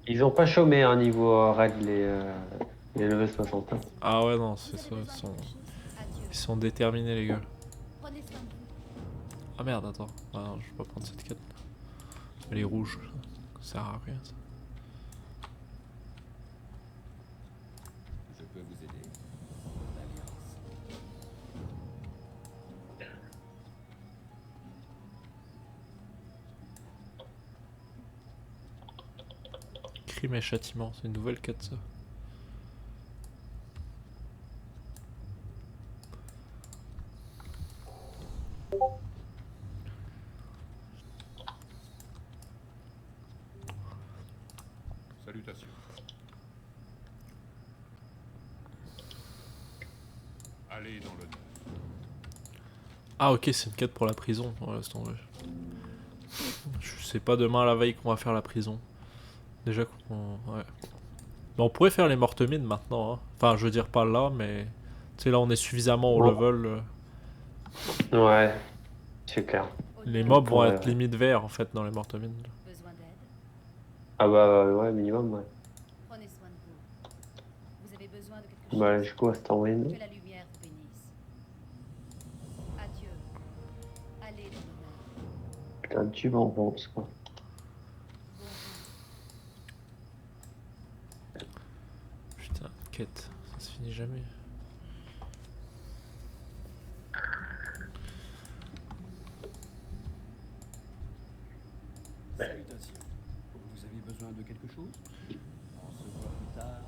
Ils ont pas chômé un niveau raid les level 60. Hein. Ah ouais, non, c'est Vous ça. avez besoin de quelque chose? Adieu. Ils sont déterminés, les gars. Prenez soin de vous. Ah merde, attends. Ah non, je vais pas prendre cette quête. Elle est rouge. Ça sert à rien, ça. Je peux vous aider. Alliance. Crime et châtiment, c'est une nouvelle quête, ça. Salutations. Allez dans l'honneur. Ah ok, c'est une quête pour la prison. Ouais, laisse tomber. Je sais pas demain la veille qu'on va faire la prison. Déjà qu'on... Ouais. Mais on pourrait faire les mortes mines maintenant. Hein. Enfin, je veux dire pas là, mais... Tu sais, là on est suffisamment au Bon. level. Ouais, c'est clair. Les Honneur. mobs vont Ouais. être limite verts en fait dans les mortes mines. Besoin d'aide? Ah bah ouais, minimum, ouais. Prenez soin de vous. Vous avez besoin de quelque chose? Bah je go à Stormwind. Que la lumière vous bénisse. Adieu. Allez dans l'honneur. Putain, un tube en bronze, quoi. Putain, quête, ça se finit jamais. Salutations. Vous avez besoin de quelque chose? On se voit plus tard.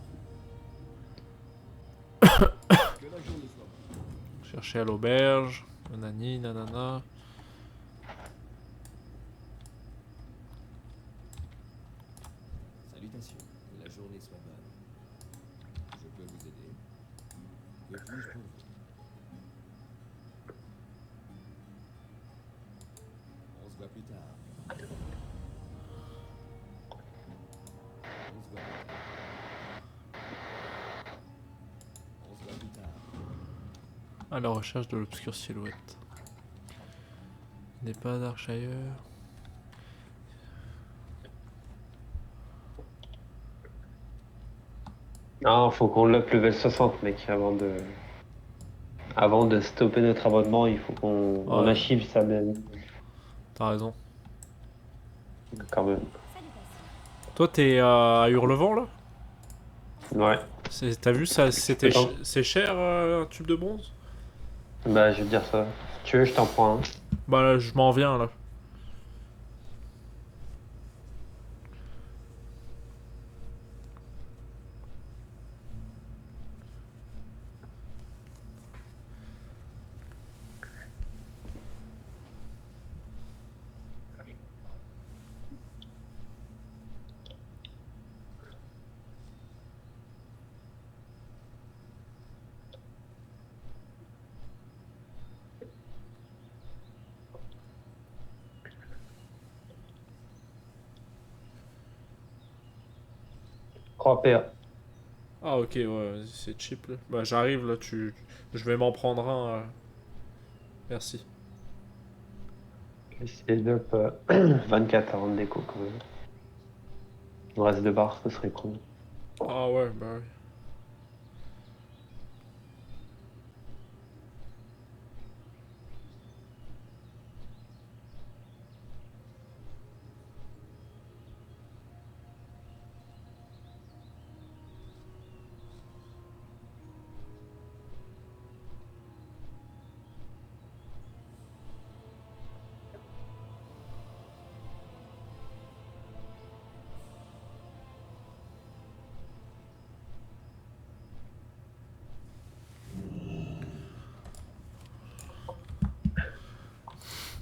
Que la journée soit bonne. Chercher à l'auberge. Nanani, nanana. Salutations, que la journée soit bonne. Je peux vous aider. Que puis-je pour vous? On se voit plus tard. On se voit plus tard. On se voit plus tard. À la recherche de l'obscure silhouette. Il n'est pas d'arche ailleurs. Non, faut qu'on lock level 60, mec, avant de stopper notre abonnement, il faut qu'on Ouais. achève ça même, T'as raison. quand même. Salutations. Toi, t'es à Hurlevent là? Ouais. T'as vu ça? Attends. C'est cher un tube de bronze? Bah, je vais te dire ça. Si tu veux, je t'en prends un. Bah là, je m'en viens là. Trois PA. Ah ok, ouais, c'est cheap là. Bah j'arrive là, je vais m'en prendre un. Merci. C'est up 24 avant de déco, quand même. Le reste de barre, ce serait cool. Ah ouais, bah oui.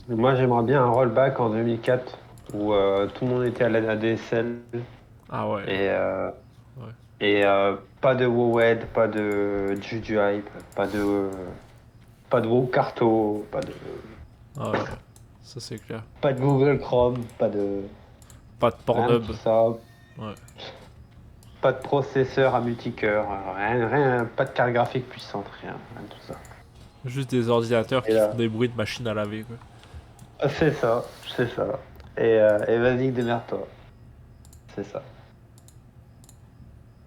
Moi, j'aimerais bien un rollback en 2004 où tout le monde était à la ADSL Ah ouais. Ouais. et pas de WoWed, pas de Juju Hype, pas de WoW Carto, Ah ouais. Ça c'est clair. pas de Google Chrome, pas de Pas de rien de Pornhub. tout ça, Ouais. pas de processeur à multicœur, rien, pas de carte graphique puissante, rien de tout ça. Juste des ordinateurs Et qui là. font des bruits de machine à laver quoi. Ah, c'est ça, c'est ça. Et vas-y, démerde-toi. C'est ça.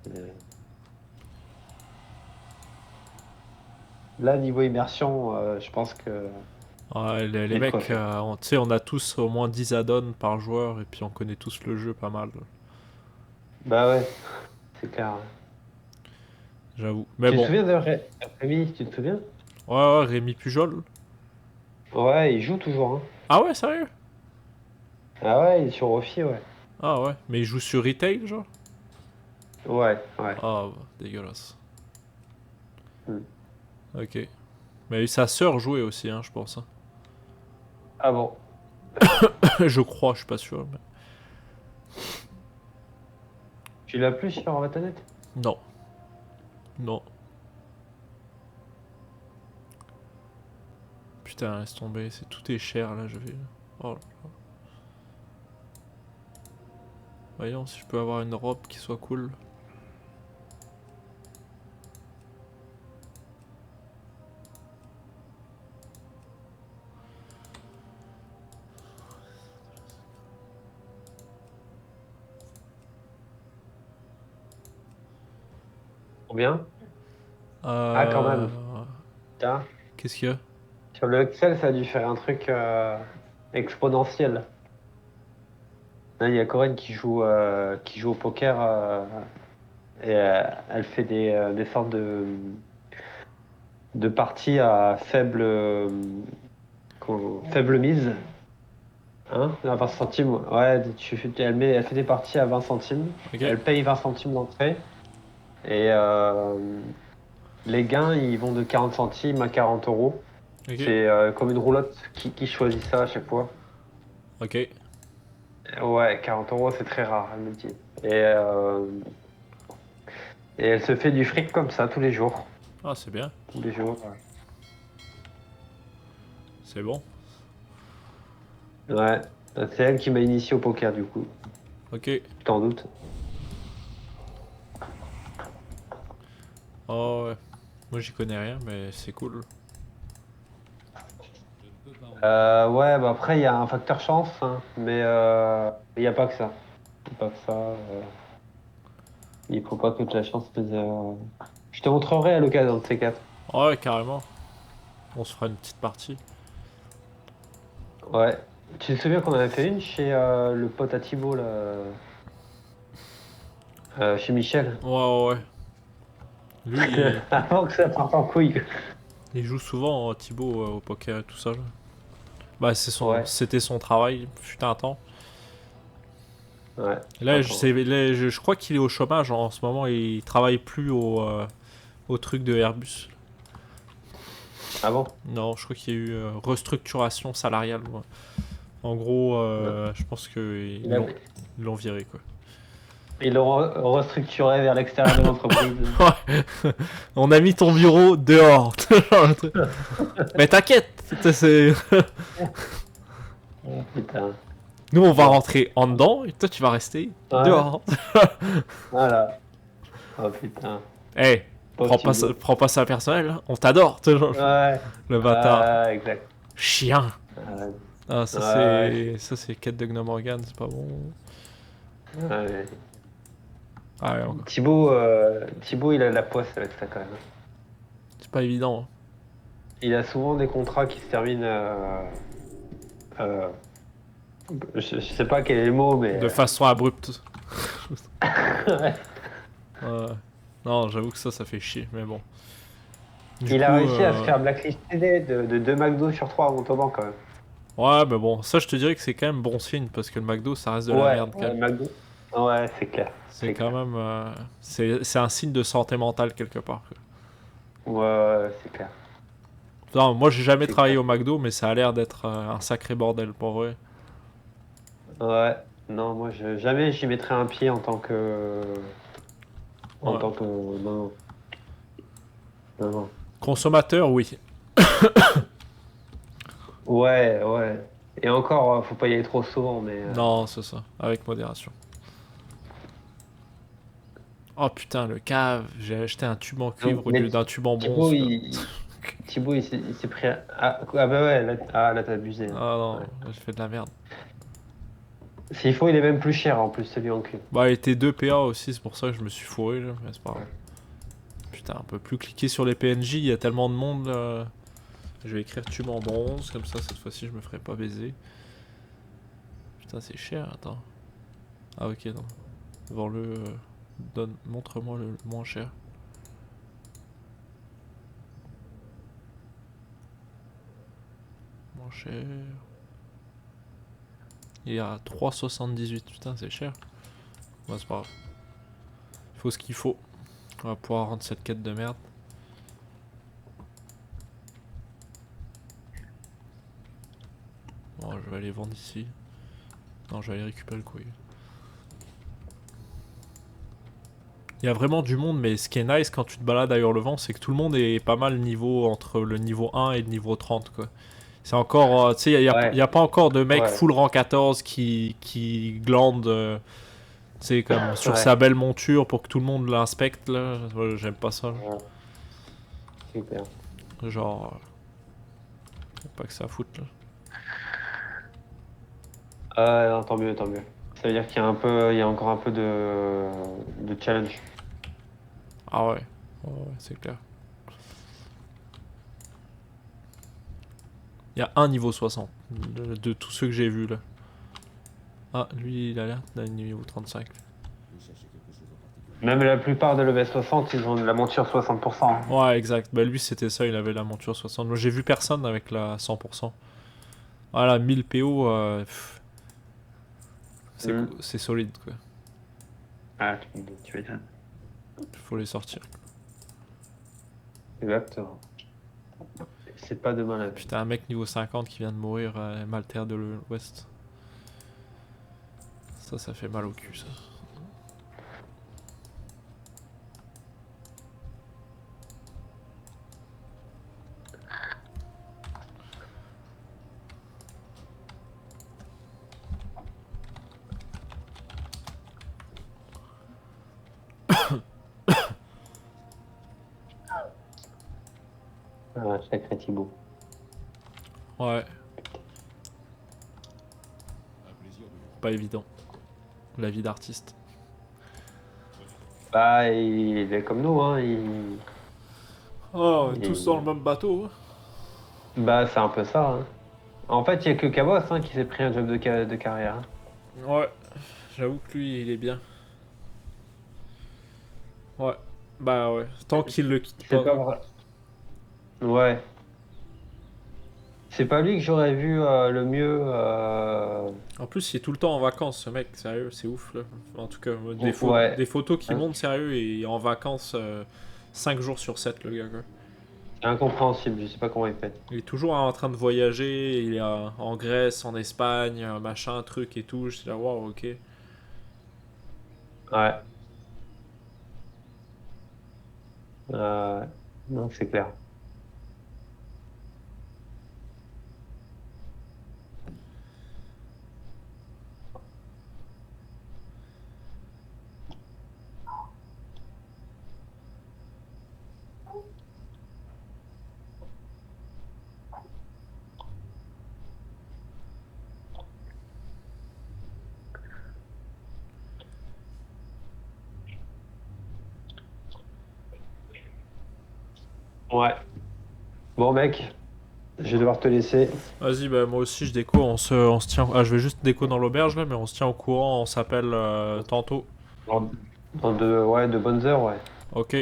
Euh, Là, niveau immersion, je pense que. Ouais, les Et mecs, quoi faire. tu sais, on a tous au moins 10 add-ons par joueur et puis on connaît tous le jeu pas mal. Bah ouais, c'est clair. J'avoue. Mais Tu te bon. souviens de Rémi, tu te souviens? Ouais, ouais, Rémi Pujol. Ouais, il joue toujours, hein. Ah ouais, sérieux? Ah ouais, il est sur Rofi, ouais. Ah ouais. Mais il joue sur retail genre? Ouais. Ah, bah, dégueulasse. Hmm. Ok. Mais sa sœur jouait aussi, hein, je pense. Hein. Ah bon. Je crois, je suis pas sûr. Mais... Tu l'as plus sur Avatanette? Non. Non. Putain, laisse tomber, tout est cher là, je vais. Oh là là. Voyons si je peux avoir une robe qui soit cool. Combien? Ah, quand même. Tiens, Qu'est-ce qu'il y a? sur le Excel, ça a dû faire un truc exponentiel. Là, il y a Corinne qui joue au poker et elle fait des sortes de parties à faible mise. Hein, à 20 centimes. Ouais, elle fait des parties à 20 centimes. Ok. Elle paye 20 centimes d'entrée. Et les gains, ils vont de 40 centimes à 40 euros. Ok. C'est comme une roulotte qui choisit ça à chaque fois. Ok. Ouais, 40 euros, c'est très rare, elle me dit. Et elle se fait du fric comme ça tous les jours. Ah, c'est bien. Tous les jours. C'est bon. Ouais, c'est elle qui m'a initié au poker du coup. Ok. Tu t'en doutes. Oh ouais. Moi j'y connais rien, mais c'est cool. Je ne peux pas en Ouais, bah après, il y a un facteur chance, hein, mais il n'y a pas que ça. Il n'y a pas que ça. Il faut pas que de la chance. Je te montrerai à l'occasion de ces quatre. Ouais, carrément. On se fera une petite partie. Ouais. Tu te souviens qu'on avait fait une chez le pote à Thibaut, là, chez Michel? Ouais, ouais, ouais. Lui, Avant que ça parte en couille. il joue souvent Thibaut au poker et tout ça. Là. Bah, Ouais. c'était son travail, fut un temps. Ouais. Et là, Attends. je crois qu'il est au chômage en ce moment. Il travaille plus au truc de Airbus. Ah bon? Non, je crois qu'il y a eu restructuration salariale. Ouais. En gros, Ouais. je pense qu'ils Il a- l'ont viré quoi. Ils l'ont restructuré vers l'extérieur de l'entreprise. Ouais. On a mis ton bureau dehors. Genre le truc. Mais t'inquiète, c'est. Oh, putain. Nous on va rentrer en dedans et toi tu vas rester Ouais. dehors. Voilà. Oh putain. Eh, Pauvre prends pas ça personnel, hein. On t'adore, tu vois, Ouais. le bâtard. Exact. Chien. Ouais. Ah, ça Ouais. c'est quête de Gnome Organ, c'est pas bon. Ouais. Ah ouais, encore. Thibaut, il a de la poisse avec ça quand même. C'est pas évident. Hein. Il a souvent des contrats qui se terminent. Euh, je sais pas quel est le mot, mais. De façon abrupte. Ouais. Ouais. Non, j'avoue que ça fait chier, mais bon. Du Il a coup, réussi à se faire blacklister de 2 McDo sur 3 à Montauban quand même. ouais, mais bon, ça je te dirais que c'est quand même bon signe parce que le McDo ça reste de la Ouais, merde quand ouais, même. McDo. Ouais, c'est clair. C'est quand même. C'est un signe de santé mentale quelque part. Quoi. Ouais, c'est clair. Non, moi j'ai jamais C'est travaillé clair. au McDo, mais ça a l'air d'être un sacré bordel pour vrai. Ouais. Non, moi, jamais j'y mettrais un pied en tant que. En Ouais. tant que. Non, non. Non, non. Consommateur, oui. Ouais, ouais. Et encore, faut pas y aller trop souvent, mais. Non, c'est ça, avec modération. Oh putain, le cave, j'ai acheté un tube en cuivre au Mais lieu d'un tube en Thibaut, bronze. Quoi. Thibaut, il s'est pris. Ah bah ouais, là t'as abusé. Hein. Ah non, Ouais. j'ai fait de la merde. S'il faut, il est même plus cher en plus, celui en cul. Bah, il était 2 PA aussi, c'est pour ça que je me suis fourré, là, mais c'est pas grave. Putain, on peut plus cliquer sur les PNJ, il y a tellement de monde. Là. Je vais écrire tube en bronze, comme ça cette fois-ci je me ferai pas baiser. Putain, c'est cher, attends. Ah, ok, non. Vends-le. Montre-moi le moins cher. Moins cher. Il est à 3,78. Putain, c'est cher. Bah, c'est pas grave. Il faut ce qu'il faut. On va pouvoir rendre cette quête de merde. Bon, je vais aller vendre ici. Non, je vais aller récupérer le courrier. Il y a vraiment du monde, mais ce qui est nice quand tu te balades à Hurlevent, c'est que tout le monde est pas mal niveau entre le niveau 1 et le niveau 30, quoi. C'est encore, tu sais, il Ouais. y a pas encore de mec Ouais. full rang 14 qui glande, tu sais, comme sur Ouais. sa belle monture pour que tout le monde l'inspecte, là. Ouais, j'aime pas ça. Là. Ouais. Super. Genre, y a pas que ça à foutre, là. Non, tant mieux, tant mieux. Ça veut dire qu'il y a il y a encore un peu de challenge. Ah ouais, ouais, c'est clair. Il y a un niveau 60 de tous ceux que j'ai vus, là. Ah, lui, il a l'air d'un niveau 35. Vous cherchez quelque chose en particulier? Même la plupart de level 60, ils ont de la monture 60%. Hein. Ouais, exact. Bah, lui, c'était ça, il avait la monture 60. Moi, j'ai vu personne avec la 100%. Voilà, 1000 PO, c'est solide, quoi. Ah, tu m'étonnes. Faut les sortir. Exactement. C'est pas demain la veille. Putain, un mec niveau 50 qui vient de mourir à Maltaire de l'Ouest. Ça fait mal au cul, ça. Ah, sacré Thibaut. Ouais, Un plaisir de vous. pas évident. La vie d'artiste. Bah, il est comme nous, hein. Oh, Et- tous dans le même bateau. Bah, c'est un peu ça, hein. En fait, il y a que Cabos hein, qui s'est pris un job de carrière. Hein. Ouais, j'avoue que lui, il est bien. Ouais, bah ouais, tant qu'il le quitte C'est pas. pas vrai. Ouais. C'est pas lui que j'aurais vu le mieux. En plus, il est tout le temps en vacances, ce mec, sérieux, c'est ouf là. En tout cas, Ouais. des photos qui Hein. montrent, sérieux, et il est en vacances 5 jours sur 7, le gars, quoi. C'est incompréhensible, je sais pas comment il fait. Il est toujours en train de voyager, il est en Grèce, en Espagne, machin, truc et tout. Je suis là, waouh, ok. Ouais. Non, c'est clair. Ouais. Bon, mec, je vais devoir te laisser. Vas-y, bah moi aussi je déco, on se tient. Ah, je vais juste déco dans l'auberge là, mais on se tient au courant, on s'appelle tantôt. Dans de bonnes heures, ouais. Ok,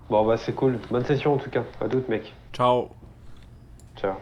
Bon, bah, c'est cool. Bonne session en tout cas. Pas doute, mec. ciao. Ciao.